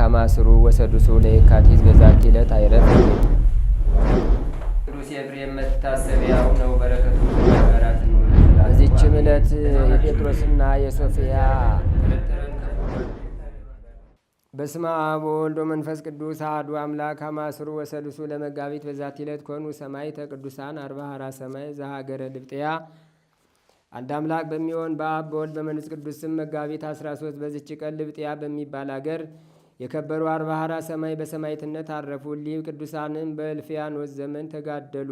አማስሩ ወሰዱሱ ለየካቲት በዛቲ ዕለት አይረፍ። ቅዱስ ኤፍሬም መታሰቢያው ነው። በረከቱ ጋራት ነው። በዚችም ዕለት የጴጥሮስና የሶፊያ በስመ አብ ወወልድ ወመንፈስ ቅዱስ አሐዱ አምላክ አማስሩ ወሰዱሱ ለመጋቢት በዛቲ ዕለት ኮኑ ሰማዕተ ቅዱሳን አርባዓ ኀራ ሰማይ ዘሀገረ ልብጥያ። አንድ አምላክ በሚሆን በአብ በወልድ በመንፈስ ቅዱስ ስም መጋቢት 13 በዚች ቀን ልብጥያ በሚባል አገር የከበሩ 40 ኀራ ሰማይ በሰማዕትነት አረፉ። እሊህ ቅዱሳንም በእልፍያኖስ ዘመን ተጋደሉ።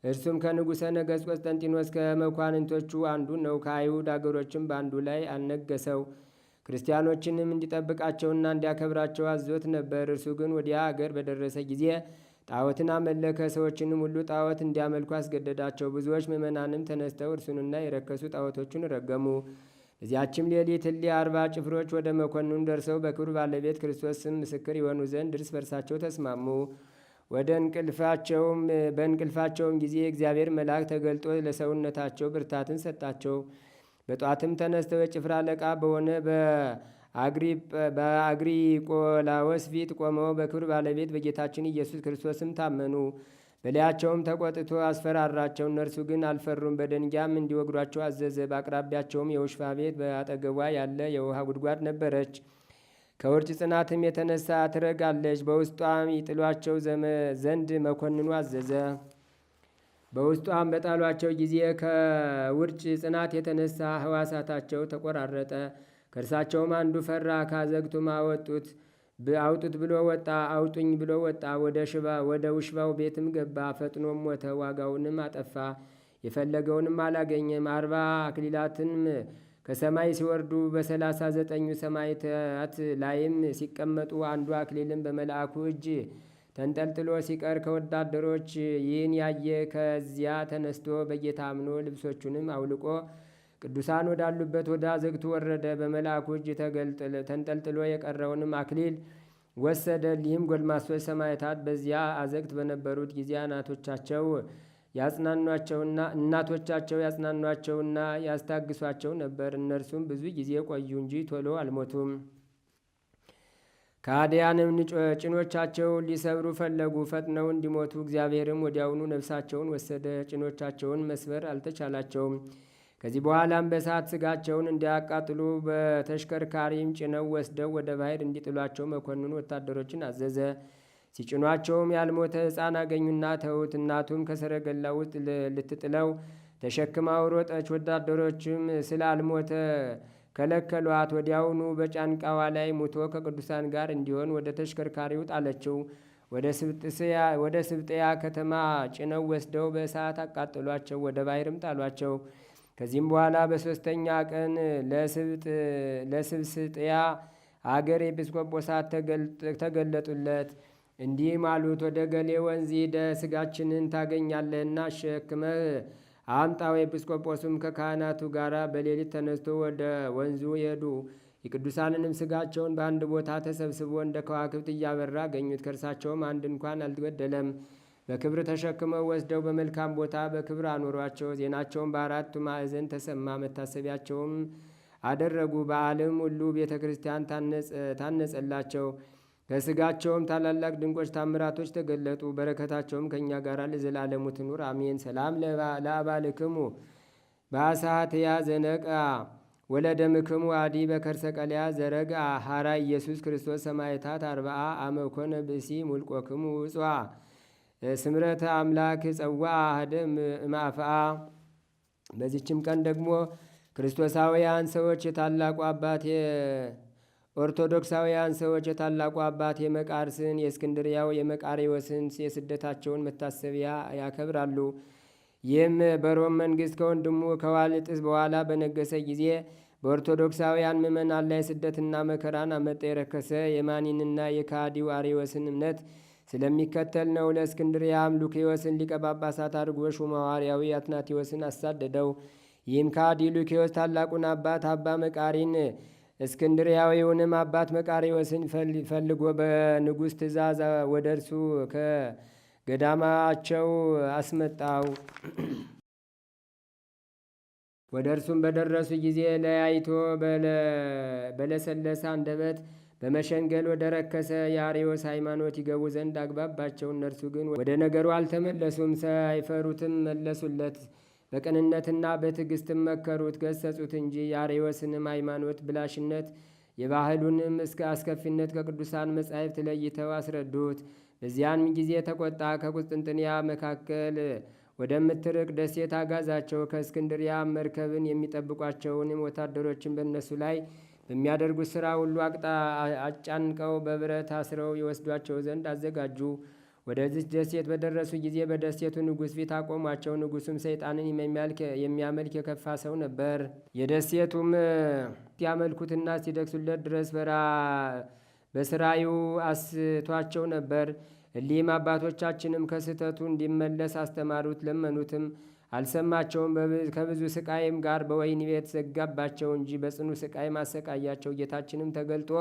እርሱም ከንጉሠ ነገሥት ቆስጠንጢኖስ ከመኳንንቶቹ አንዱ ነው። ከአይሁድ አገሮችም በአንዱ ላይ አልነገሰው። ክርስቲያኖችንም እንዲጠብቃቸውና እንዲያከብራቸው አዞት ነበር። እርሱ ግን ወዲያ አገር በደረሰ ጊዜ ጣዖትን አመለከ። ሰዎችንም ሁሉ ጣዖት እንዲያመልኩ አስገደዳቸው። ብዙዎች ምእመናንም ተነስተው እርሱንና የረከሱ ጣዖቶቹን ረገሙ። እዚያችም ሌሊት እሊህ 40 ጭፍሮች ወደ መኮንኑ ደርሰው በክብር ባለቤት ክርስቶስ ስም ምስክር የሆኑ ዘንድ እርስ በርሳቸው ተስማሙ። በእንቅልፋቸውም ጊዜ እግዚአብሔር መልአክ ተገልጦ ለሰውነታቸው ብርታትን ሰጣቸው። በጧትም ተነስተው የጭፍራ አለቃ በሆነ በአግሪቆላዎስ ፊት ቆመው በክብር ባለቤት በጌታችን ኢየሱስ ክርስቶስም ታመኑ። በላያቸውም ተቆጥቶ አስፈራራቸው። እነርሱ ግን አልፈሩም። በደንጊያም እንዲወግሯቸው አዘዘ። በአቅራቢያቸውም የውሽፋ ቤት በአጠገቧ ያለ የውሃ ጉድጓድ ነበረች። ከውርጭ ጽናትም የተነሳ ትረጋለች። በውስጧም ይጥሏቸው ዘንድ መኮንኑ አዘዘ። በውስጧም በጣሏቸው ጊዜ ከውርጭ ጽናት የተነሳ ሕዋሳታቸው ተቆራረጠ። ከእርሳቸውም አንዱ ፈራ። ካዘግቱም አውጡት ብሎ ወጣ። አውጡኝ ብሎ ወጣ። ወደ ውሽባው ቤትም ገባ። ፈጥኖም ሞተ። ዋጋውንም አጠፋ። የፈለገውንም አላገኘም። 40 አክሊላትንም ከሰማይ ሲወርዱ በ39 ሰማዕታት ላይም ሲቀመጡ አንዱ አክሊልም በመልአኩ እጅ ተንጠልጥሎ ሲቀር ከወታደሮች ይህን ያየ ከዚያ ተነስቶ በጌታ አምኖ ልብሶቹንም አውልቆ ቅዱሳን ወዳሉበት ወደ አዘግቱ ወረደ። በመልአኩ እጅ ተንጠልጥሎ የቀረውንም አክሊል ወሰደ። እሊህም ጎልማሶች ሰማዕታት በዚያ አዘግት በነበሩት ጊዜ እናቶቻቸው ያጽናኗቸውና ያስታግሷቸው ነበር። እነርሱም ብዙ ጊዜ ቆዩ እንጂ ቶሎ አልሞቱም። ከአዲያንም ጭኖቻቸውን ሊሰብሩ ፈለጉ፣ ፈጥነው እንዲሞቱ። እግዚአብሔርም ወዲያውኑ ነፍሳቸውን ወሰደ። ጭኖቻቸውን መስበር አልተቻላቸውም። ከዚህ በኋላም በእሳት ስጋቸውን እንዲያቃጥሉ በተሽከርካሪም ጭነው ወስደው ወደ ባሕር እንዲጥሏቸው መኮንኑ ወታደሮችን አዘዘ። ሲጭኗቸውም ያልሞተ ሕፃን አገኙና ተዉት። እናቱም ከሰረገላ ውስጥ ልትጥለው ተሸክማው ሮጠች። ወታደሮችም ስላልሞተ ከለከሏት። ወዲያውኑ በጫንቃዋ ላይ ሙቶ ከቅዱሳን ጋር እንዲሆን ወደ ተሽከርካሪው ጣለችው። ወደ ስብጥያ ከተማ ጭነው ወስደው በእሳት አቃጠሏቸው፣ ወደ ባሕርም ጣሏቸው። ከዚህም በኋላ በሦስተኛ ቀን ለስብስጥያ አገር ኤጲስቆጶሳት ተገለጡለት። እንዲህም አሉት፣ ወደ ገሌ ወንዝ ሄደህ ሥጋችንን ታገኛለህና አሸክመህ አምጣው። ኤጲስቆጶሱም ከካህናቱ ጋር በሌሊት ተነስቶ ወደ ወንዙ ሄዱ። የቅዱሳንንም ሥጋቸውን በአንድ ቦታ ተሰብስቦ እንደ ከዋክብት እያበራ አገኙት። ከእርሳቸውም አንድ እንኳን አልበደለም። በክብር ተሸክመው ወስደው በመልካም ቦታ በክብር አኖሯቸው። ዜናቸውም በአራቱ ማዕዘን ተሰማ። መታሰቢያቸውም አደረጉ። በዓለም ሁሉ ቤተ ክርስቲያን ታነጸላቸው። ከሥጋቸውም ታላላቅ ድንቆች ታምራቶች ተገለጡ። በረከታቸውም ከእኛ ጋር ለዘላለሙ ትኑር አሜን። ሰላም ለአባልክሙ በአሳትያ ዘነቃ ወለደምክሙ አዲ በከርሰ ቀልያ ዘረጋ ሐራ ኢየሱስ ክርስቶስ ሰማዕታት 40 አመኮነ ብእሲ ሙልቆክሙ ውጽዋ ስምረተ አምላክ ጸዋ አህደም ማፍአ። በዚችም ቀን ደግሞ ክርስቶሳውያን ሰዎች የታላቁ አባት ኦርቶዶክሳውያን ሰዎች የታላቁ አባት የመቃርስን የእስክንድርያው የመቃሪዎስን የስደታቸውን መታሰቢያ ያከብራሉ። ይህም በሮም መንግሥት ከወንድሙ ከዋልጥስ በኋላ በነገሰ ጊዜ በኦርቶዶክሳውያን ምእመናን ላይ ስደትና መከራን አመጣ። የረከሰ የማኒንና የካዲው አሪዎስን እምነት ስለሚከተል ነው። ለእስክንድርያም ሉኪዮስን ሊቀ ጳጳሳት አድርጎ ሹመው ሐዋርያዊ አትናቴዎስን አሳደደው። ይህም ካዲ ሉኪዮስ ታላቁን አባት አባ መቃሪን እስክንድርያዊውንም አባት መቃሪዎስን ፈልጎ በንጉሥ ትእዛዝ ወደ እርሱ ከገዳማቸው አስመጣው። ወደ እርሱም በደረሱ ጊዜ ለያይቶ በለሰለሰ አንደበት በመሸንገል ወደ ረከሰ የአርዮስ ሃይማኖት ይገቡ ዘንድ አግባባቸው። እነርሱ ግን ወደ ነገሩ አልተመለሱም፣ ሳይፈሩትም መለሱለት። በቅንነትና በትዕግስትም መከሩት፣ ገሰጹት እንጂ የአርዮስንም ሃይማኖት ብላሽነት የባህሉንም እስከ አስከፊነት ከቅዱሳን መጻሕፍት ለይተው አስረዱት። በዚያን ጊዜ ተቆጣ። ከቁስጥንጥንያ መካከል ወደምትርቅ ደሴት አጋዛቸው። ከእስክንድሪያ መርከብን የሚጠብቋቸውንም ወታደሮችን በእነሱ ላይ በሚያደርጉት ሥራ ሁሉ አጫንቀው በብረት አስረው ይወስዷቸው ዘንድ አዘጋጁ። ወደዚች ደሴት በደረሱ ጊዜ በደሴቱ ንጉሥ ፊት አቆሟቸው። ንጉሡም ሰይጣንን የሚያመልክ የከፋ ሰው ነበር። የደሴቱም ሲያመልኩትና ሲደክሱለት ድረስ በስራዩ አስቷቸው ነበር። እሊህም አባቶቻችንም ከስህተቱ እንዲመለስ አስተማሩት፣ ለመኑትም፣ አልሰማቸውም። ከብዙ ስቃይም ጋር በወህኒ ቤት ዘጋባቸው እንጂ በጽኑ ስቃይ ማሰቃያቸው። ጌታችንም ተገልጦ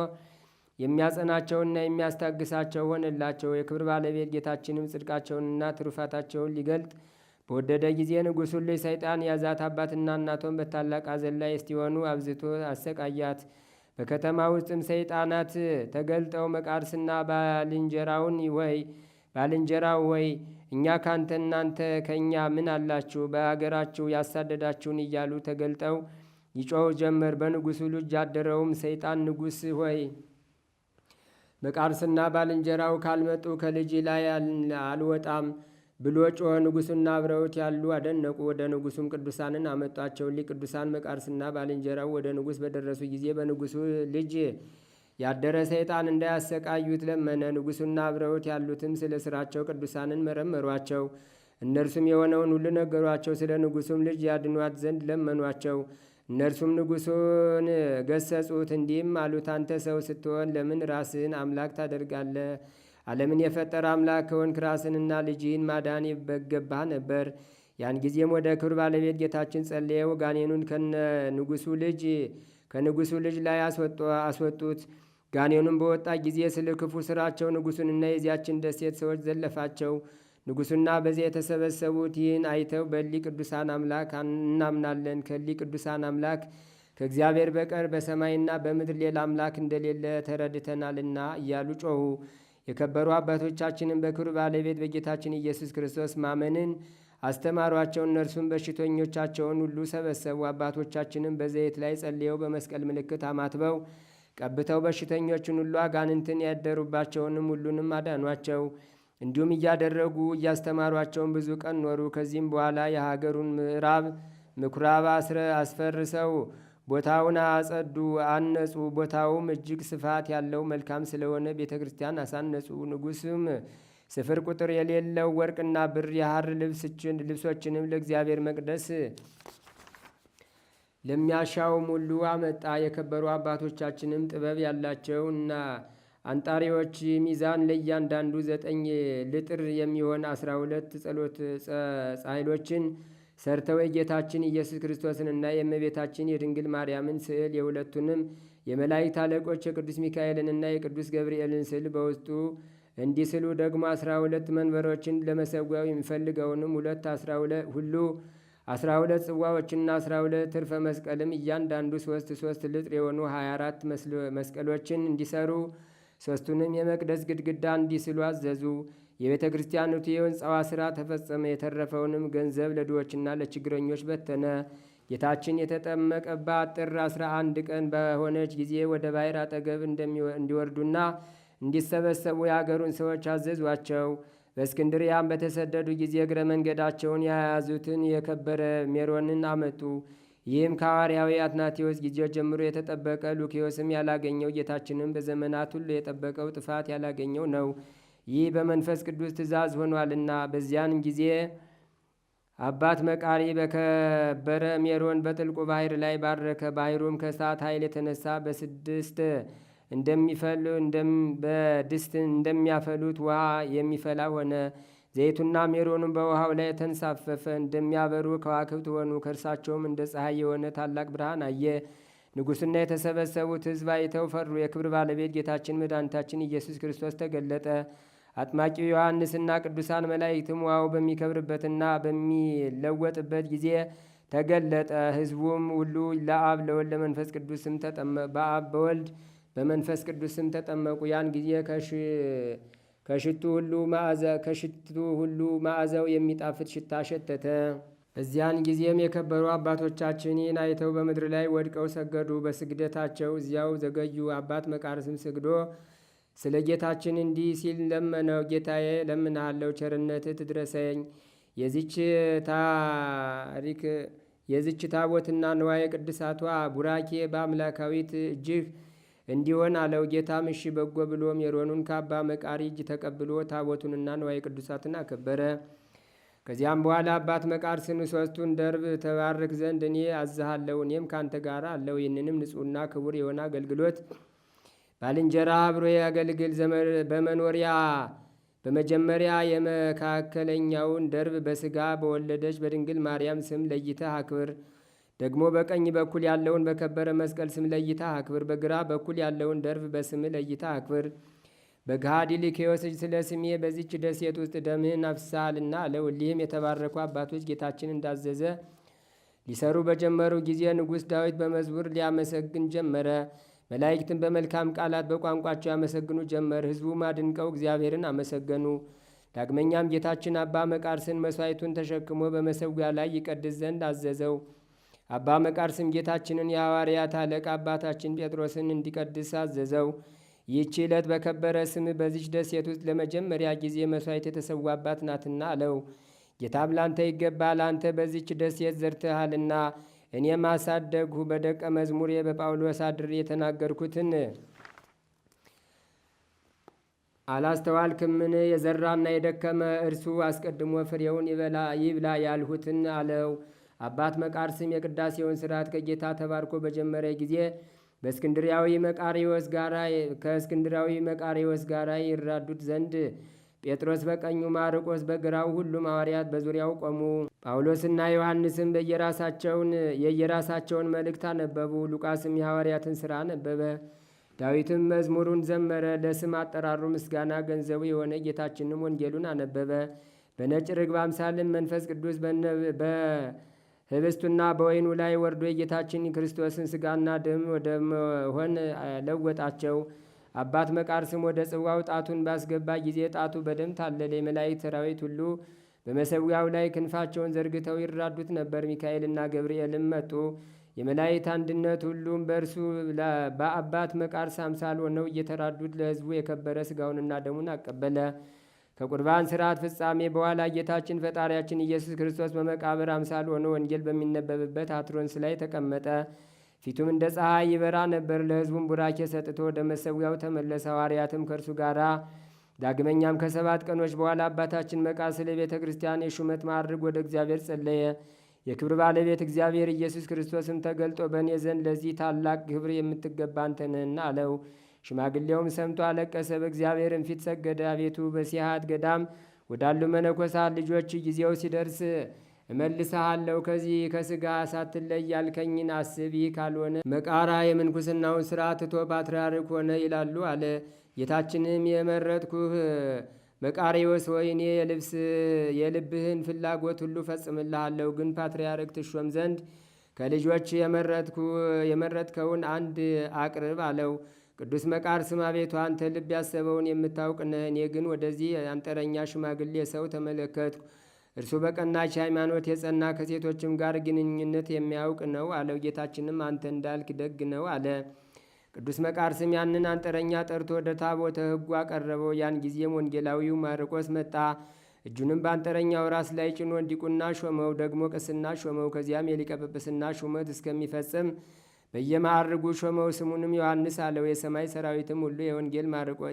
የሚያጸናቸውና የሚያስታግሳቸው ሆነላቸው። የክብር ባለቤት ጌታችንም ጽድቃቸውንና ትሩፋታቸውን ሊገልጥ በወደደ ጊዜ ንጉሡን ልጅ ሰይጣን ያዛት። አባትና እናቷን በታላቅ ሐዘን ላይ እስቲሆኑ አብዝቶ አሰቃያት። በከተማ ውስጥም ሰይጣናት ተገልጠው መቃርስና ባልንጀራው ወይ እኛ ካንተ እናንተ ከእኛ ምን አላችሁ? በአገራችሁ ያሳደዳችሁን እያሉ ተገልጠው ይጮኹ ጀመር። በንጉሡ ልጅ ያደረውም ሰይጣን ንጉሥ ሆይ መቃርስና ባልንጀራው ካልመጡ ከልጅ ላይ አልወጣም ብሎ ጮኸ። ንጉሡና አብረውት ያሉ አደነቁ። ወደ ንጉሡም ቅዱሳንን አመጧቸው። እሊህ ቅዱሳን መቃርስና ባልንጀራው ወደ ንጉሥ በደረሱ ጊዜ በንጉሡ ልጅ ያደረ ሰይጣን እንዳያሰቃዩት ለመነ። ንጉሡና አብረውት ያሉትም ስለ ስራቸው ቅዱሳንን መረመሯቸው። እነርሱም የሆነውን ሁሉ ነገሯቸው። ስለ ንጉሡም ልጅ ያድኗት ዘንድ ለመኗቸው። እነርሱም ንጉሡን ገሰጹት፣ እንዲህም አሉት፣ አንተ ሰው ስትሆን ለምን ራስህን አምላክ ታደርጋለህ? ዓለምን የፈጠረ አምላክ ከሆንክ ራስንና ልጅህን ማዳን ይበገባህ ነበር። ያን ጊዜም ወደ ክብር ባለቤት ጌታችን ጸለየው። ጋኔኑን ከንጉሡ ልጅ ላይ አስወጡት። ጋኔኑን በወጣ ጊዜ ስለ ክፉ ስራቸው ንጉሡንና የዚያችን ደሴት ሰዎች ዘለፋቸው። ንጉሡና በዚያ የተሰበሰቡት ይህን አይተው በሊ ቅዱሳን አምላክ እናምናለን፣ ከሊ ቅዱሳን አምላክ ከእግዚአብሔር በቀር በሰማይና በምድር ሌላ አምላክ እንደሌለ ተረድተናልና እያሉ ጮኹ። የከበሩ አባቶቻችንን በክብር ባለቤት በጌታችን ኢየሱስ ክርስቶስ ማመንን አስተማሯቸው። እነርሱም በሽተኞቻቸውን ሁሉ ሰበሰቡ። አባቶቻችንም በዘይት ላይ ጸልየው በመስቀል ምልክት አማትበው ቀብተው በሽተኞችን ሁሉ አጋንንትን ያደሩባቸውንም ሁሉንም አዳኗቸው። እንዲሁም እያደረጉ እያስተማሯቸውን ብዙ ቀን ኖሩ። ከዚህም በኋላ የሀገሩን ምዕራብ ምኩራብ አስፈርሰው ቦታውን አጸዱ፣ አነጹ። ቦታውም እጅግ ስፋት ያለው መልካም ስለሆነ ቤተ ክርስቲያን አሳነጹ። ንጉሥም ስፍር ቁጥር የሌለው ወርቅና ብር የሐር ልብሶችንም ለእግዚአብሔር መቅደስ ለሚያሻውም ሁሉ አመጣ። የከበሩ አባቶቻችንም ጥበብ ያላቸውና አንጣሪዎች ሚዛን ለእያንዳንዱ 9 ልጥር የሚሆን 12 ጸሎት ጻሕሎችን ሰርተው የጌታችን ኢየሱስ ክርስቶስንና የእመቤታችን የድንግል ማርያምን ስዕል የሁለቱንም የመላእክት አለቆች የቅዱስ ሚካኤልንና የቅዱስ ገብርኤልን ስዕል በውስጡ እንዲስሉ ደግሞ 12 መንበሮችን ለመሰዊያው የሚፈልገውንም 12 ጽዋዎችና 12 ትርፈ መስቀልም እያንዳንዱ 3 ልጥር የሆኑ 24 መስቀሎችን እንዲሰሩ 3ቱንም የመቅደስ ግድግዳ እንዲስሉ አዘዙ። የቤተ ክርስቲያኑት የሕንጻዋ ሥራ ተፈጸመ። የተረፈውንም ገንዘብ ለድሆችና ለችግረኞች በተነ። ጌታችን የተጠመቀባት ጥር 11 ቀን በሆነች ጊዜ ወደ ባሕር አጠገብ እንዲወርዱና እንዲሰበሰቡ የአገሩን ሰዎች አዘዟቸው። በእስክንድርያም በተሰደዱ ጊዜ እግረ መንገዳቸውን የያዙትን የከበረ ሜሮንን አመጡ። ይህም ከሐዋርያዊ አትናቴዎስ ጊዜ ጀምሮ የተጠበቀ ሉኪዮስም ያላገኘው ጌታችንም በዘመናት ሁሉ የጠበቀው ጥፋት ያላገኘው ነው። ይህ በመንፈስ ቅዱስ ትእዛዝ ሆኗልና። በዚያን ጊዜ አባት መቃሪ በከበረ ሜሮን በጥልቁ ባሕር ላይ ባረከ። ባሕሩም ከእሳት ኃይል የተነሳ በድስት እንደሚያፈሉት ውሃ የሚፈላ ሆነ። ዘይቱና ሜሮኑም በውሃው ላይ ተንሳፈፈ፣ እንደሚያበሩ ከዋክብት ሆኑ። ከእርሳቸውም እንደ ፀሐይ የሆነ ታላቅ ብርሃን አየ። ንጉሥና የተሰበሰቡት ሕዝብ አይተው ፈሩ። የክብር ባለቤት ጌታችን መድኃኒታችን ኢየሱስ ክርስቶስ ተገለጠ። አጥማቂው ዮሐንስና ቅዱሳን መላእክትም ውሃው በሚከብርበትና በሚለወጥበት ጊዜ ተገለጠ። ሕዝቡም ሁሉ ለአብ ለወልድ ለመንፈስ ቅዱስም በአብ በወልድ በመንፈስ ቅዱስም ተጠመቁ። ያን ጊዜ ከሽቱ ሁሉ መዓዛው የሚጣፍጥ ሽታ ሸተተ። እዚያን ጊዜም የከበሩ አባቶቻችን ይህን አይተው በምድር ላይ ወድቀው ሰገዱ። በስግደታቸው እዚያው ዘገዩ። አባት መቃርስም ሰግዶ ስለ ጌታችን እንዲህ ሲል ለመነው። ጌታዬ ለምንሃለው፣ ቸርነትህ ትድረሰኝ። የዚች ታቦትና ንዋየ ቅድሳቷ ቡራኬ በአምላካዊት እጅህ እንዲሆን አለው። ጌታም እሺ በጎ ብሎ ሜሮኑን ከአባ መቃሪ እጅ ተቀብሎ ታቦቱንና ንዋየ ቅዱሳትን አከበረ። ከዚያም በኋላ አባት መቃርስን ሦስቱን ደርብ ተባርክ ዘንድ እኔ አዝሃለሁ፣ እኔም ካንተ ጋር አለው። ይህንንም ንጹሕና ክቡር የሆነ አገልግሎት ባልንጀራ አብሮ ያገልግል። በመጀመሪያ የመካከለኛውን ደርብ በሥጋ በወለደች በድንግል ማርያም ስም ለይተህ አክብር። ደግሞ በቀኝ በኩል ያለውን በከበረ መስቀል ስም ለይተህ አክብር። በግራ በኩል ያለውን ደርብ በስም ለይተህ አክብር። በገሃድ ሊኬዎስ ስለ ስሜ በዚች ደሴት ውስጥ ደምህን አፍስሰሃልና አለው። እሊህም የተባረኩ አባቶች ጌታችን እንዳዘዘ ሊሰሩ በጀመሩ ጊዜ ንጉሥ ዳዊት በመዝሙር ሊያመሰግን ጀመረ። መላእክትን በመልካም ቃላት በቋንቋቸው ያመሰግኑ ጀመር። ሕዝቡም አድንቀው እግዚአብሔርን አመሰገኑ። ዳግመኛም ጌታችን አባ መቃርስን መሥዋዕቱን ተሸክሞ በመሠዊያ ላይ ይቀድስ ዘንድ አዘዘው። አባ መቃርስም ጌታችንን የሐዋርያት አለቃ አባታችን ጴጥሮስን እንዲቀድስ አዘዘው። ይህች ዕለት በከበረ ስም በዚች ደሴት ውስጥ ለመጀመሪያ ጊዜ መሥዋዕት የተሰዋባት ናትና አለው። ጌታም ላንተ ይገባል፣ አንተ በዚች ደሴት ዘርተሃልና እኔም አሳደግሁ። በደቀ መዝሙሬ በጳውሎስ አድሬ የተናገርኩትን አላስተዋልክምን? የዘራና የደከመ እርሱ አስቀድሞ ፍሬውን ይብላ ያልሁትን አለው። አባት መቃርስም የቅዳሴውን ሥርዓት ከጌታ ተባርኮ በጀመረ ጊዜ ከእስክንድራዊ መቃሪዎስ ጋር ይራዱት ዘንድ ጴጥሮስ በቀኙ ማርቆስ በግራው ሁሉም ሐዋርያት በዙሪያው ቆሙ። ጳውሎስና ዮሐንስም የየራሳቸውን መልእክት አነበቡ። ሉቃስም የሐዋርያትን ሥራ አነበበ። ዳዊትም መዝሙሩን ዘመረ። ለስም አጠራሩ ምስጋና ገንዘቡ የሆነ ጌታችንም ወንጌሉን አነበበ። በነጭ ርግብ አምሳልም መንፈስ ቅዱስ በህብስቱና በወይኑ ላይ ወርዶ የጌታችን ክርስቶስን ሥጋና ደም ወደ መሆን ለወጣቸው። አባት መቃርስም ወደ ጽዋው ጣቱን ባስገባ ጊዜ ጣቱ በደም ታለለ። የመላእክት ሰራዊት ሁሉ በመሠዊያው ላይ ክንፋቸውን ዘርግተው ይራዱት ነበር። ሚካኤልና ገብርኤልም መጡ። የመላእክት አንድነት ሁሉም በእርሱ በአባት መቃርስ አምሳል ሆነው እየተራዱት ለሕዝቡ የከበረ ሥጋውንና ደሙን አቀበለ። ከቁርባን ሥርዓት ፍጻሜ በኋላ ጌታችን ፈጣሪያችን ኢየሱስ ክርስቶስ በመቃብር አምሳል ሆኖ ወንጌል በሚነበብበት አትሮንስ ላይ ተቀመጠ። ፊቱም እንደ ፀሐይ ይበራ ነበር። ለሕዝቡም ቡራኬ ሰጥቶ ወደ መሠዊያው ተመለሰ። ሐዋርያትም ከእርሱ ጋር ዳግመኛም ከ7 ቀኖች በኋላ አባታችን መቃርስ ለቤተ ክርስቲያን የሹመት ማዕርግ ወደ እግዚአብሔር ጸለየ። የክብር ባለቤት እግዚአብሔር ኢየሱስ ክርስቶስም ተገልጦ በእኔ ዘንድ ለዚህ ታላቅ ክብር የምትገባ አንተ ነህና አለው። ሽማግሌውም ሰምቶ አለቀሰ፣ በእግዚአብሔርም ፊት ሰገደ። አቤቱ በሲሐት ገዳም ወዳሉ መነኮሳት ልጆች ጊዜው ሲደርስ እመልስሃለሁ፣ ከዚህ ከሥጋ ሳትለይ ያልከኝን አስብ። ይህ ካልሆነ መቃራ የምንኩስናውን ሥራ ትቶ ፓትርያርክ ሆነ ይላሉ አለ። ጌታችንም የመረጥኩህ መቃርዮስ ሆይ እኔ የልብህን ፍላጎት ሁሉ ፈጽምልሃለሁ። ግን ፓትርያርክ ትሾም ዘንድ ከልጆች የመረጥከውን አንድ አቅርብ አለው። ቅዱስ መቃርስም አቤቱ አንተ ልብ ያሰበውን የምታውቅ ነህ። እኔ ግን ወደዚህ አንጥረኛ ሽማግሌ ሰው ተመለከትኩ። እርሱ በቀናች ሃይማኖት የጸና ከሴቶችም ጋር ግንኙነት የሚያውቅ ነው አለው። ጌታችንም አንተ እንዳልክ ደግ ነው አለ። ቅዱስ መቃርስም ያንን አንጥረኛ ጠርቶ ወደ ታቦተ ሕጉ አቀረበው። ያን ጊዜም ወንጌላዊው ማርቆስ መጣ። እጁንም በአንጥረኛው ራስ ላይ ጭኖ ዲቁና ሾመው፣ ደግሞ ቅስና ሾመው። ከዚያም የሊቀ ጵጵስና ሹመት እስከሚፈጽም በየማዕርጉ ሾመው። ስሙንም ዮሐንስ አለው። የሰማይ ሰራዊትም ሁሉ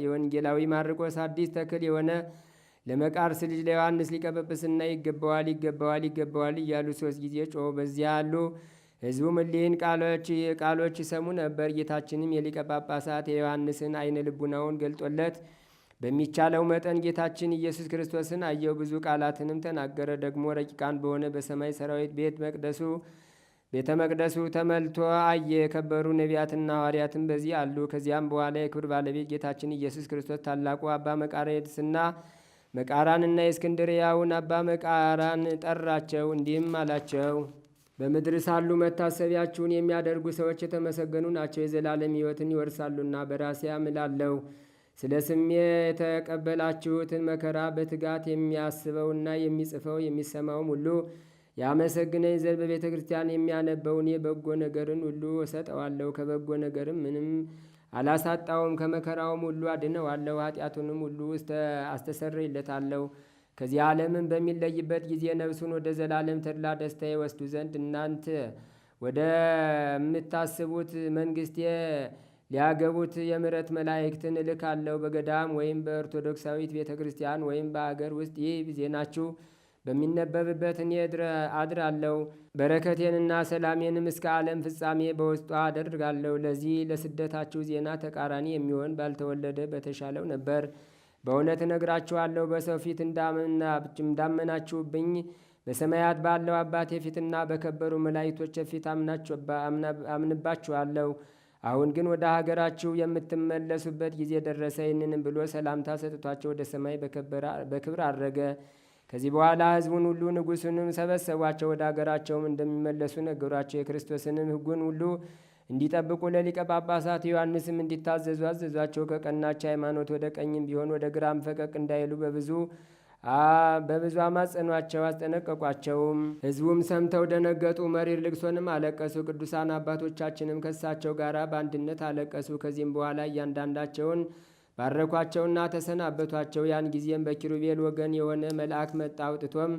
የወንጌላዊ ማርቆስ አዲስ ተክል የሆነ ለመቃርስ ልጅ ለዮሐንስ ሊቀ ጵጵስና ይገባዋል፣ ይገባዋል፣ ይገባዋል እያሉ 3 ጊዜ ጮኹ። በዚያ ያሉ ሕዝቡም እሊህን ቃሎች ይሰሙ ነበር። ጌታችንም የሊቀ ጳጳሳት የዮሐንስን ዓይነ ልቡናውን ገልጦለት በሚቻለው መጠን ጌታችን ኢየሱስ ክርስቶስን አየው። ብዙ ቃላትንም ተናገረ። ደግሞ ረቂቃን በሆነ በሰማይ ሰራዊት ቤተ መቅደሱ ተመልቶ አየ። የከበሩ ነቢያትና ሐዋርያትም በዚህ አሉ። ከዚያም በኋላ የክብር ባለቤት ጌታችን ኢየሱስ ክርስቶስ ታላቁ አባ መቃርዮስና መቃራንና የእስክንድርያውን አባ መቃራን ጠራቸው። እንዲህም አላቸው። በምድር ሳሉ መታሰቢያችሁን የሚያደርጉ ሰዎች የተመሰገኑ ናቸው፣ የዘላለም ሕይወትን ይወርሳሉና። በራሴ አምላለሁ። ስለ ስሜ የተቀበላችሁትን መከራ በትጋት የሚያስበውና የሚጽፈው የሚሰማውም ሁሉ ያመሰግነኝ ዘንድ በቤተ ክርስቲያን የሚያነበውን የበጎ ነገርን ሁሉ እሰጠዋለሁ። ከበጎ ነገርም ምንም አላሳጣውም። ከመከራውም ሁሉ አድነዋለሁ። ኃጢአቱንም ሁሉ አስተሰርይለታለሁ። ከዚህ ዓለምን በሚለይበት ጊዜ ነፍሱን ወደ ዘላለም ተድላ ደስታ ይወስዱ ዘንድ እናንተ ወደምታስቡት መንግሥቴ ሊያገቡት የምሕረት መላእክትን እልካለሁ። በገዳም ወይም በኦርቶዶክሳዊት ቤተ ክርስቲያን ወይም በአገር ውስጥ ይህ ዜናችሁ በሚነበብበት እኔ አድራለሁ። በረከቴንና ሰላሜንም እስከ ዓለም ፍጻሜ በውስጧ አደርጋለሁ። ለዚህ ለስደታችሁ ዜና ተቃራኒ የሚሆን ባልተወለደ በተሻለው ነበር። በእውነት እነግራችኋለሁ፣ በሰው ፊት እንዳመናችሁብኝ በሰማያት ባለው አባቴ ፊትና በከበሩ መላእክቶች ፊት አምንባችኋለሁ። አሁን ግን ወደ ሀገራችሁ የምትመለሱበት ጊዜ ደረሰ። ይህንንም ብሎ ሰላምታ ሰጥቷቸው ወደ ሰማይ በክብር አረገ። ከዚህ በኋላ ሕዝቡን ሁሉ ንጉሡንም ሰበሰቧቸው። ወደ ሀገራቸውም እንደሚመለሱ ነገሯቸው። የክርስቶስንም ሕጉን ሁሉ እንዲጠብቁ ለሊቀ ጳጳሳት ዮሐንስም እንዲታዘዙ አዘዟቸው። ከቀናች ሃይማኖት ወደ ቀኝም ቢሆን ወደ ግራም ፈቀቅ እንዳይሉ በብዙ አማጸኗቸው፣ አስጠነቀቋቸውም። ሕዝቡም ሰምተው ደነገጡ፣ መሪር ልቅሶንም አለቀሱ። ቅዱሳን አባቶቻችንም ከሳቸው ጋር በአንድነት አለቀሱ። ከዚህም በኋላ እያንዳንዳቸውን ባረኳቸውና ተሰናበቷቸው። ያን ጊዜም በኪሩቤል ወገን የሆነ መልአክ መጣ። አውጥቶም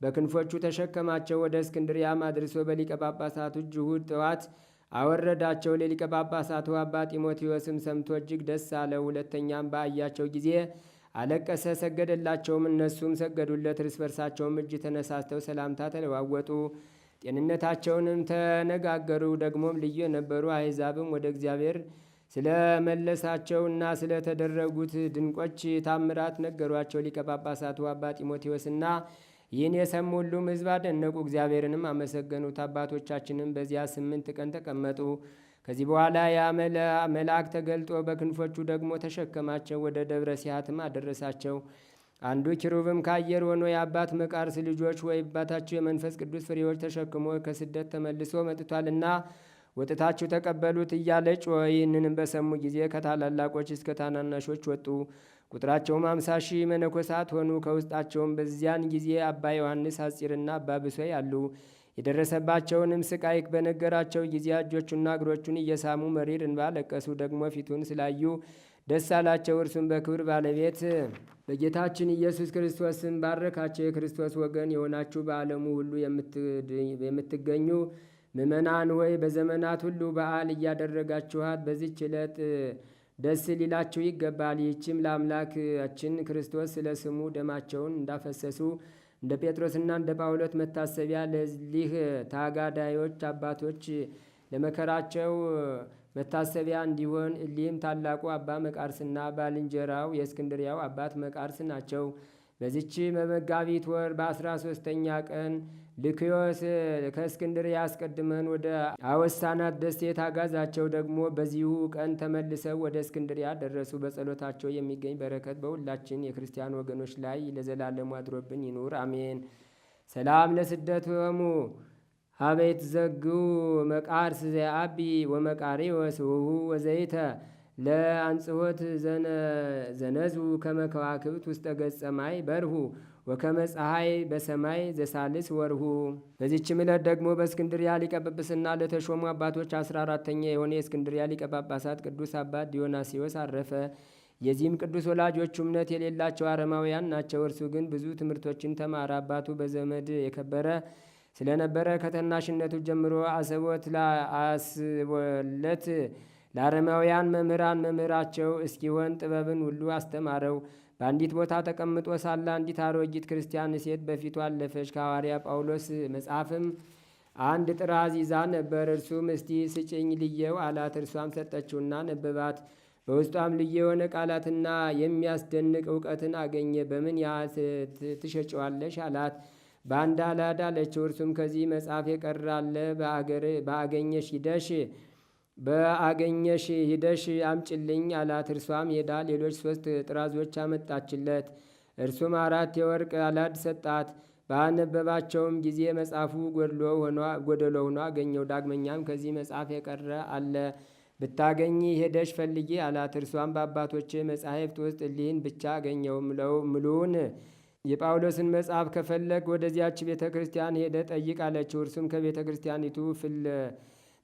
በክንፎቹ ተሸከማቸው። ወደ እስክንድሪያም አድርሶ በሊቀ ጳጳሳቱ እሁድ ጠዋት አወረዳቸው። ለሊቀ ጳጳሳቱ አባ ጢሞቴዎስም ሰምቶ እጅግ ደስ አለው። ሁለተኛም በአያቸው ጊዜ አለቀሰ፣ ሰገደላቸውም። እነሱም ሰገዱለት። እርስ በርሳቸውም እጅ ተነሳስተው ሰላምታ ተለዋወጡ። ጤንነታቸውንም ተነጋገሩ። ደግሞም ልዩ የነበሩ አሕዛብም ወደ እግዚአብሔር ስለመለሳቸውና ስለተደረጉት ድንቆች ታምራት ነገሯቸው። ሊቀ ጳጳሳቱ አባ ጢሞቴዎስና ይህን የሰሙ ሁሉም ሕዝብ አደነቁ፣ እግዚአብሔርንም አመሰገኑት። አባቶቻችንም በዚያ 8 ቀን ተቀመጡ። ከዚህ በኋላ ያ መልአክ ተገልጦ በክንፎቹ ደግሞ ተሸከማቸው፣ ወደ ደብረ ሲያትም አደረሳቸው። አንዱ ኪሩብም ከአየር ሆኖ የአባት መቃርስ ልጆች ወይ አባታችሁ የመንፈስ ቅዱስ ፍሬዎች ተሸክሞ ከስደት ተመልሶ መጥቷልና ወጥታችሁ ተቀበሉት እያለ ጮኸ። ይህንንም በሰሙ ጊዜ ከታላላቆች እስከ ታናናሾች ወጡ። ቁጥራቸውም 50,000 መነኮሳት ሆኑ። ከውስጣቸውም በዚያን ጊዜ አባ ዮሐንስ ሐጺርና አባ ብሶይ አሉ። የደረሰባቸውንም ስቃይ በነገራቸው ጊዜ እጆቹና እግሮቹን እየሳሙ መሪር እንባ ለቀሱ። ደግሞ ፊቱን ስላዩ ደስ አላቸው። እርሱም በክብር ባለቤት በጌታችን ኢየሱስ ክርስቶስን ባረካቸው። የክርስቶስ ወገን የሆናችሁ በዓለሙ ሁሉ የምትገኙ ምእመናን ሆይ በዘመናት ሁሉ በዓል እያደረጋችኋት በዚች ዕለት ደስ ሊላችሁ ይገባል። ይህችም ለአምላካችን ክርስቶስ ስለ ስሙ ደማቸውን እንዳፈሰሱ እንደ ጴጥሮስና እንደ ጳውሎስ መታሰቢያ ለዚህ ታጋዳዮች አባቶች ለመከራቸው መታሰቢያ እንዲሆን እሊህም ታላቁ አባ መቃርስና ባልንጀራው የእስክንድሪያው አባት መቃርስ ናቸው። በዚች በመጋቢት ወር በ13ኛ ቀን ልክዮስ ከእስክንድርያ አስቀድመን ወደ አወሳናት ደሴት አጋዛቸው። ደግሞ በዚሁ ቀን ተመልሰው ወደ እስክንድርያ ደረሱ። በጸሎታቸው የሚገኝ በረከት በሁላችን የክርስቲያን ወገኖች ላይ ለዘላለሙ አድሮብን ይኑር አሜን። ሰላም ለስደቶሙ ሀቤት ዘጉ መቃርስ ዘአቢ ወመቃሪ ወስውሁ ወዘይተ ለአንጽሖት ዘነዙ ከመከዋክብት ውስተ ገጸ ማይ በርሁ ወከመ ፀሐይ በሰማይ ዘሳልስ ወርሁ። በዚችም ዕለት ደግሞ በእስክንድርያ ሊቀ ጵጵስና ለተሾሙ አባቶች 14ተኛ የሆነ የእስክንድርያ ሊቀ ጳጳሳት ቅዱስ አባት ዲዮናስዮስ አረፈ። የዚህም ቅዱስ ወላጆቹ እምነት የሌላቸው አረማውያን ናቸው። እርሱ ግን ብዙ ትምህርቶችን ተማረ። አባቱ በዘመድ የከበረ ስለነበረ ከታናሽነቱ ጀምሮ አስቦለት ለአረማውያን መምህራን መምህራቸው እስኪሆን ጥበብን ሁሉ አስተማረው። በአንዲት ቦታ ተቀምጦ ሳለ አንዲት አሮጊት ክርስቲያን ሴት በፊቱ አለፈች። ከሐዋርያ ጳውሎስ መጽሐፍም አንድ ጥራዝ ይዛ ነበር። እርሱም እስቲ ስጭኝ ልየው አላት። እርሷም ሰጠችውና ነበባት። በውስጧም ልዩ የሆነ ቃላትና የሚያስደንቅ እውቀትን አገኘ። በምን ያህል ትሸጨዋለሽ አላት። በአንድ አላድ አለችው። እርሱም ከዚህ መጽሐፍ የቀራለ በአገኘሽ ሂደሽ አምጭልኝ አላት። እርሷም ሄዳ ሌሎች 3 ጥራዞች አመጣችለት። እርሱም 4 የወርቅ አላድ ሰጣት። ባነበባቸውም ጊዜ መጽሐፉ ጎደሎ ሆኖ አገኘው። ዳግመኛም ከዚህ መጽሐፍ የቀረ አለ ብታገኝ ሄደሽ ፈልጊ አላት። እርሷም በአባቶች መጻሕፍት ውስጥ እሊህን ብቻ አገኘው። ምሉውን የጳውሎስን መጽሐፍ ከፈለግ ወደዚያች ቤተ ክርስቲያን ሄደ ጠይቅ አለችው። እርሱም ከቤተ ክርስቲያኒቱ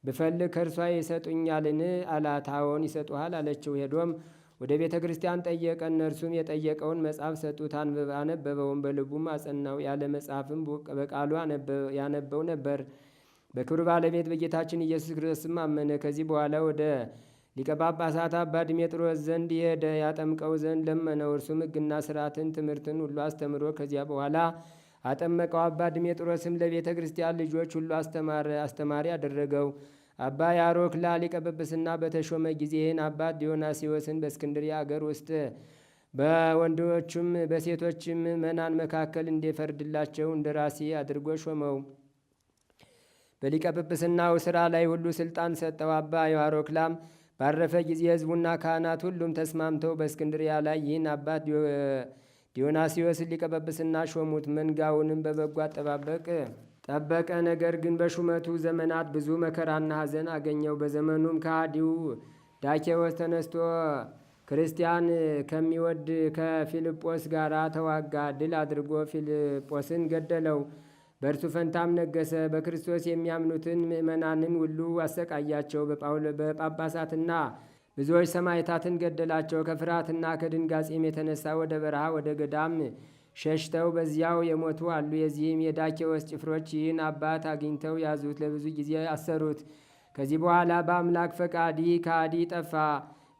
ብፈልግ ከእርሷ ይሰጡኛልን አላት። አዎን ይሰጡሃል አለችው። ሄዶም ወደ ቤተ ክርስቲያን ጠየቀ። እነርሱም የጠየቀውን መጽሐፍ ሰጡት። አነበበውም፣ በልቡም አጸናው። ያለ መጽሐፍም በቃሉ ያነበው ነበር። በክብር ባለቤት በጌታችን ኢየሱስ ክርስቶስም አመነ። ከዚህ በኋላ ወደ ሊቀ ጳጳሳት አባ ድሜጥሮስ ዘንድ ሄደ። ያጠምቀው ዘንድ ለመነው። እርሱም ሕግና ሥርዓትን ትምህርትን ሁሉ አስተምሮ ከዚያ በኋላ አጠመቀው። አባ ድሜጥሮስም ለቤተ ክርስቲያን ልጆች ሁሉ አስተማሪ አደረገው። አባ ያሮክላ ሊቀ ጵጵስና በተሾመ ጊዜ ይህን አባት ዲዮናስዮስን በእስክንድርያ አገር ውስጥ በወንዶችም በሴቶችም ምእመናን መካከል እንዲፈርድላቸው እንደራሴ አድርጎ ሾመው። በሊቀ ጵጵስናው ሥራ ላይ ሁሉ ሥልጣን ሰጠው። አባ ያሮክላም ባረፈ ጊዜ ሕዝቡና ካህናት ሁሉም ተስማምተው በእስክንድርያ ላይ ይህን አባት ዲዮናስዮስን ሊቀ ጵጵስና ሾሙት። መንጋውንም በበጎ ጠበቀ። ነገር ግን በሹመቱ ዘመናት ብዙ መከራና ሐዘን አገኘው። በዘመኑም ከሃዲው ዳኬዎስ ተነስቶ ክርስቲያን ከሚወድ ከፊልጶስ ጋር ተዋጋ። ድል አድርጎ ፊልጶስን ገደለው። በእርሱ ፈንታም ነገሰ። በክርስቶስ የሚያምኑትን ምእመናንን ሁሉ አሰቃያቸው። በጳጳሳትና ብዙዎች ሰማዕታትን ገደላቸው። ከፍርሃትና ከድንጋጼም የተነሳ ወደ በረሃ ወደ ገዳም ሸሽተው በዚያው የሞቱ አሉ። የዚህም የዳኬዎስ ጭፍሮች ይህን አባት አግኝተው ያዙት፣ ለብዙ ጊዜ አሰሩት። ከዚህ በኋላ በአምላክ ፈቃድ ይህ ከሃዲ ጠፋ።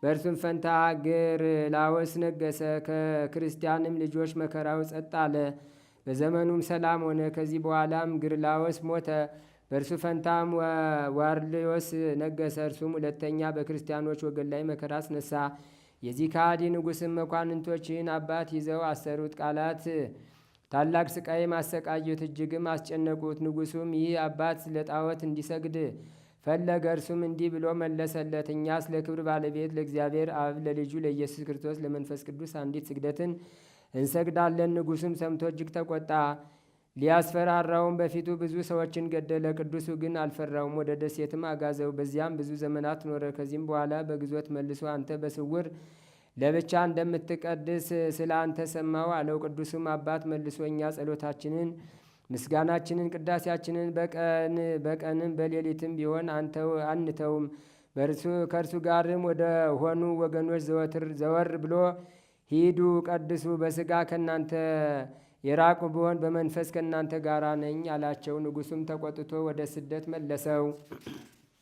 በእርሱም ፈንታ ግርላዎስ ነገሰ። ከክርስቲያንም ልጆች መከራው ጸጥ አለ። በዘመኑም ሰላም ሆነ። ከዚህ በኋላም ግርላዎስ ሞተ። በእርሱ ፈንታም ዋርልዮስ ነገሰ። እርሱም ሁለተኛ በክርስቲያኖች ወገን ላይ መከራ አስነሳ። የዚህ ከሃዲ ንጉሥም መኳንንቶችን አባት ይዘው አሰሩት። ታላቅ ስቃይም አሰቃዩት፣ እጅግም አስጨነቁት። ንጉሡም ይህ አባት ለጣዖት እንዲሰግድ ፈለገ። እርሱም እንዲህ ብሎ መለሰለት፣ እኛስ ለክብር ባለቤት ለእግዚአብሔር አብ ለልጁ ለኢየሱስ ክርስቶስ ለመንፈስ ቅዱስ አንዲት ስግደትን እንሰግዳለን። ንጉሡም ሰምቶ እጅግ ተቆጣ። ሊያስፈራራውም በፊቱ ብዙ ሰዎችን ገደለ። ቅዱሱ ግን አልፈራውም። ወደ ደሴትም አጋዘው። በዚያም ብዙ ዘመናት ኖረ። ከዚህም በኋላ በግዞት መልሶ አንተ በስውር ለብቻ እንደምትቀድስ ስለ አንተ ሰማው አለው። ቅዱሱም አባት መልሶ እኛ ጸሎታችንን፣ ምስጋናችንን፣ ቅዳሴያችንን በቀንም በሌሊትም ቢሆን አንተውም። ከእርሱ ጋርም ወደ ሆኑ ወገኖች ዘወር ብሎ ሂዱ፣ ቀድሱ። በሥጋ ከእናንተ የራቁ ብሆን በመንፈስ ከእናንተ ጋር ነኝ አላቸው። ንጉሡም ተቆጥቶ ወደ ስደት መለሰው።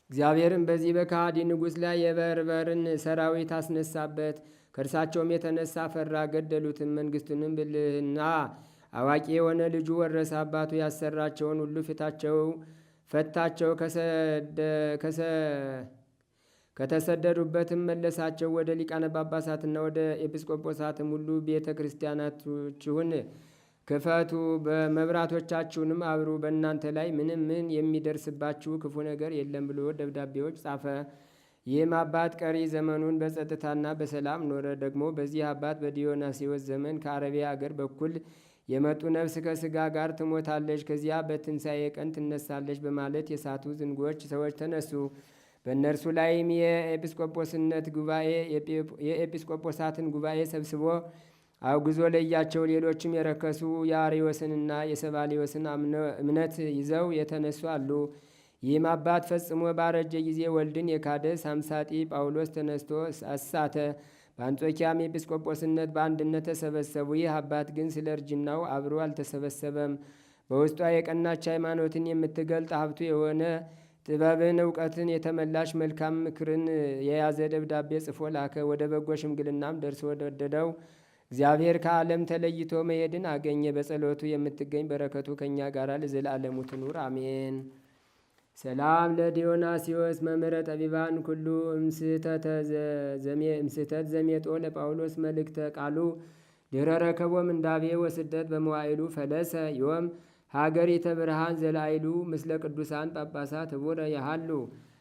እግዚአብሔርም በዚህ በከሃዲ ንጉሥ ላይ የበርበርን ሰራዊት አስነሳበት። ከእርሳቸውም የተነሳ ፈራ፣ ገደሉትም። መንግሥቱንም ብልህና አዋቂ የሆነ ልጁ ወረሰ። አባቱ ያሰራቸውን ሁሉ ፈታቸው። ከተሰደዱበትም መለሳቸው። ወደ ሊቃነ ጳጳሳትና ወደ ኤጲስቆጶሳትም ሁሉ ቤተ ክርስቲያናችሁን ክፈቱ፣ በመብራቶቻችሁንም አብሩ፣ በእናንተ ላይ ምን የሚደርስባችሁ ክፉ ነገር የለም ብሎ ደብዳቤዎች ጻፈ። ይህም አባት ቀሪ ዘመኑን በጸጥታና በሰላም ኖረ። ደግሞ በዚህ አባት በዲዮናስዮስ ዘመን ከአረቢያ አገር በኩል የመጡ ነፍስ ከሥጋ ጋር ትሞታለች፣ ከዚያ በትንሣኤ ቀን ትነሳለች በማለት የሳቱ ዝንጎች ሰዎች ተነሱ። በእነርሱ ላይም የኤጲስቆጶሳትን ጉባኤ ሰብስቦ አውግዞ ለያቸው። ሌሎችም የረከሱ የአርዮስንና የሰባሊዮስን እምነት ይዘው የተነሱ አሉ። ይህም አባት ፈጽሞ ባረጀ ጊዜ ወልድን የካደ ሳምሳጢ ጳውሎስ ተነስቶ አሳተ። በአንጾኪያም ኤጲስቆጶስነት በአንድነት ተሰበሰቡ። ይህ አባት ግን ስለ እርጅናው አብሮ አልተሰበሰበም። በውስጧ የቀናች ሃይማኖትን የምትገልጥ ሀብቱ የሆነ ጥበብን እውቀትን የተመላሽ መልካም ምክርን የያዘ ደብዳቤ ጽፎ ላከ። ወደ በጎ ሽምግልናም ደርሶ ወደደው እግዚአብሔር ከዓለም ተለይቶ መሄድን አገኘ። በጸሎቱ የምትገኝ በረከቱ ከእኛ ጋር ለዘላለሙ ትኑር አሜን። ሰላም ለዲዮናስዮስ መምህረ ጠቢባን ኩሉ እምስህተት ዘሜጦ ለጳውሎስ መልእክተ ቃሉ ድኅረ ረከቦ ምንዳቤ ወስደት በመዋዕሉ ፈለሰ ዮም ሀገሪተ ብርሃን ዘላይሉ ምስለ ቅዱሳን ጳጳሳት ህቡረ ያሃሉ።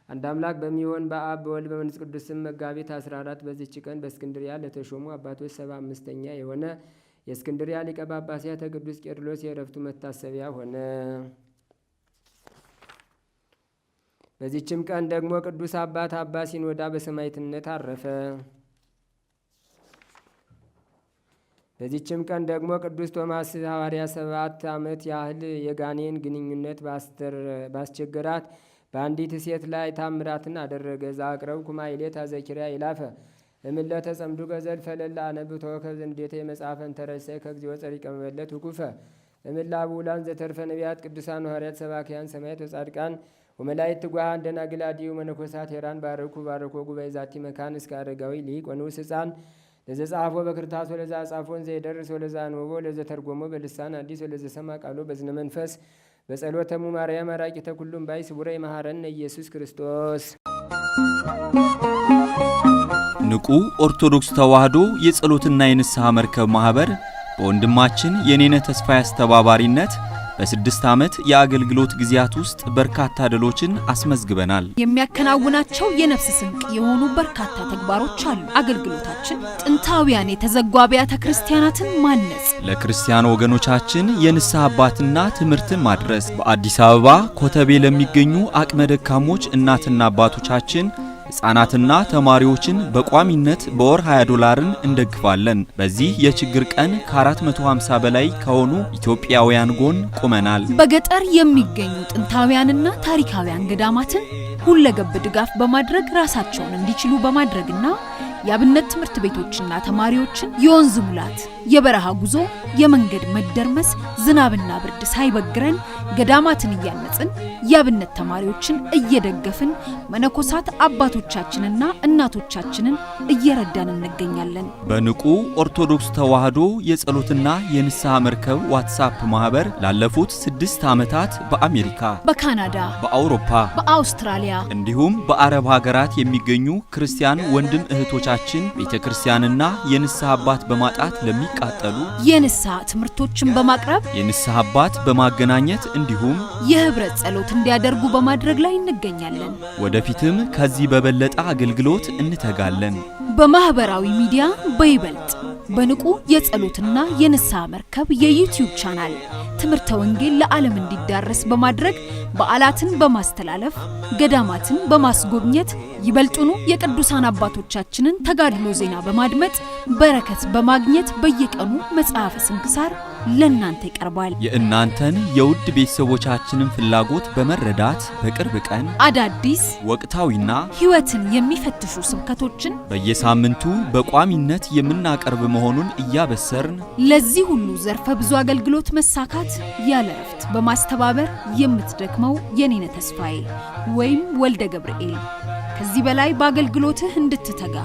አንድ አምላክ በሚሆን በአብ በወልድ በመንፈስ ቅዱስ ስም መጋቢት 14 በዚች ቀን በእስክንድርያ ለተሾሙ አባቶች 75ኛ የሆነ የእስክንድርያ ሊቀ ጳጳሳት ቅዱስ ቄርሎስ የዕረፍቱ መታሰቢያ ሆነ። በዚህችም ቀን ደግሞ ቅዱስ አባት አባ ሲኖዳ በሰማዕትነት አረፈ። በዚህችም ቀን ደግሞ ቅዱስ ቶማስ ሐዋርያ 7 ዓመት ያህል የጋኔን ግንኙነት ባስቸገራት በአንዲት ሴት ላይ ታምራትን አደረገ። ዛቅረብ ኩማይሌት አዘኪሪያ ይላፈ እምለተ ጸምዱ ገዘል ፈለላ አነብቶ ከዘንዴተ የመጽሐፈን ተረሰይ ከግዚኦ ጸሪቀ መበለት ውኩፈ እምላቡ ውላን ዘተርፈ ነቢያት ቅዱሳን ሐዋርያት ሰባክያን ሰማዕት ወጻድቃን ወመላእክት ትጓሃን ደናግላዲዩ መነኮሳት ሄራን ባረኩ ባረኮ ጉባኤ ዛቲ መካን እስከ አረጋዊ ሊቅ ወንዑስ ሕፃን ለዘጻፎ በክርታስ ወለዛ ጻፎን ዘይደርስ ወለዛ አንበቦ ለዘተርጎሞ በልሳን አዲስ ወለዘሰማ ቃሎ በዝነ መንፈስ በጸሎተሙ ማርያም አራቂተ ኩሉም ባይ ስቡረ ይመሐረነ ኢየሱስ ክርስቶስ። ንቁ ኦርቶዶክስ ተዋሕዶ የጸሎትና የንስሐ መርከብ ማህበር በወንድማችን የኔነ ተስፋ አስተባባሪነት በ6 ዓመት የአገልግሎት ጊዜያት ውስጥ በርካታ ድሎችን አስመዝግበናል። የሚያከናውናቸው የነፍስ ስንቅ የሆኑ በርካታ ተግባሮች አሉ። አገልግሎታችን ጥንታውያን የተዘጉ አብያተ ክርስቲያናትን ማነጽ፣ ለክርስቲያን ወገኖቻችን የንስሐ አባትና ትምህርትን ማድረስ፣ በአዲስ አበባ ኮተቤ ለሚገኙ አቅመ ደካሞች እናትና አባቶቻችን ሕፃናትና ተማሪዎችን በቋሚነት በወር $20 እንደግፋለን። በዚህ የችግር ቀን ከ450 በላይ ከሆኑ ኢትዮጵያውያን ጎን ቆመናል። በገጠር የሚገኙ ጥንታውያንና ታሪካውያን ገዳማትን ሁለገብ ድጋፍ በማድረግ ራሳቸውን እንዲችሉ በማድረግና የአብነት ትምህርት ቤቶችና ተማሪዎችን የወንዝ ሙላት፣ የበረሃ ጉዞ፣ የመንገድ መደርመስ፣ ዝናብና ብርድ ሳይበግረን ገዳማትን እያነጽን የአብነት ተማሪዎችን እየደገፍን መነኮሳት አባቶቻችንና እናቶቻችንን እየረዳን እንገኛለን። በንቁ ኦርቶዶክስ ተዋሕዶ የጸሎትና የንስሐ መርከብ ዋትስአፕ ማህበር ላለፉት 6 ዓመታት በአሜሪካ፣ በካናዳ፣ በአውሮፓ፣ በአውስትራሊያ እንዲሁም በአረብ ሀገራት የሚገኙ ክርስቲያን ወንድም እህቶቻችን ቤተክርስቲያንና የንስሐ አባት በማጣት ለሚቃጠሉ የንስሐ ትምህርቶችን በማቅረብ የንስሐ አባት በማገናኘት እንዲሁም የህብረት ጸሎት እንዲያደርጉ በማድረግ ላይ እንገኛለን። ወደፊትም ከዚህ በበለጠ አገልግሎት እንተጋለን። በማህበራዊ ሚዲያ በይበልጥ በንቁ የጸሎትና የንስሐ መርከብ የዩቲዩብ ቻናል ትምህርተ ወንጌል ለዓለም እንዲዳረስ በማድረግ በዓላትን በማስተላለፍ ገዳማትን በማስጎብኘት ይበልጡኑ የቅዱሳን አባቶቻችንን ተጋድሎ ዜና በማድመጥ በረከት በማግኘት በየቀኑ መጽሐፈ ስንክሳር ለእናንተ ይቀርባል። የእናንተን የውድ ቤተሰቦቻችንን ፍላጎት በመረዳት በቅርብ ቀን አዳዲስ ወቅታዊና ሕይወትን የሚፈትሹ ስብከቶችን በየሳምንቱ በቋሚነት የምናቀርብ መሆኑን እያበሰርን ለዚህ ሁሉ ዘርፈ ብዙ አገልግሎት መሳካት ያለ እረፍት በማስተባበር የምትደክመው የኔነ ተስፋዬ ወይም ወልደ ገብርኤል ከዚህ በላይ በአገልግሎትህ እንድትተጋ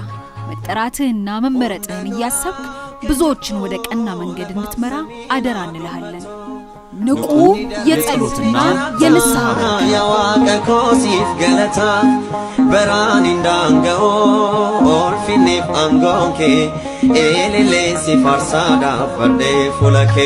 መጠራትህና መመረጥህን እያሰብክ ብዙዎችን ወደ ቀና መንገድ እንድትመራ አደራ እንልሃለን። ንቁ የጸሎትና የንስሐ ያዋቀ ኮሲፍ ገለታ በራን እንዳንገኦ ኦልፊኔፍ አንጎንኬ ኤሌሌ ሲፋርሳዳ ፈርዴ ፉለኬ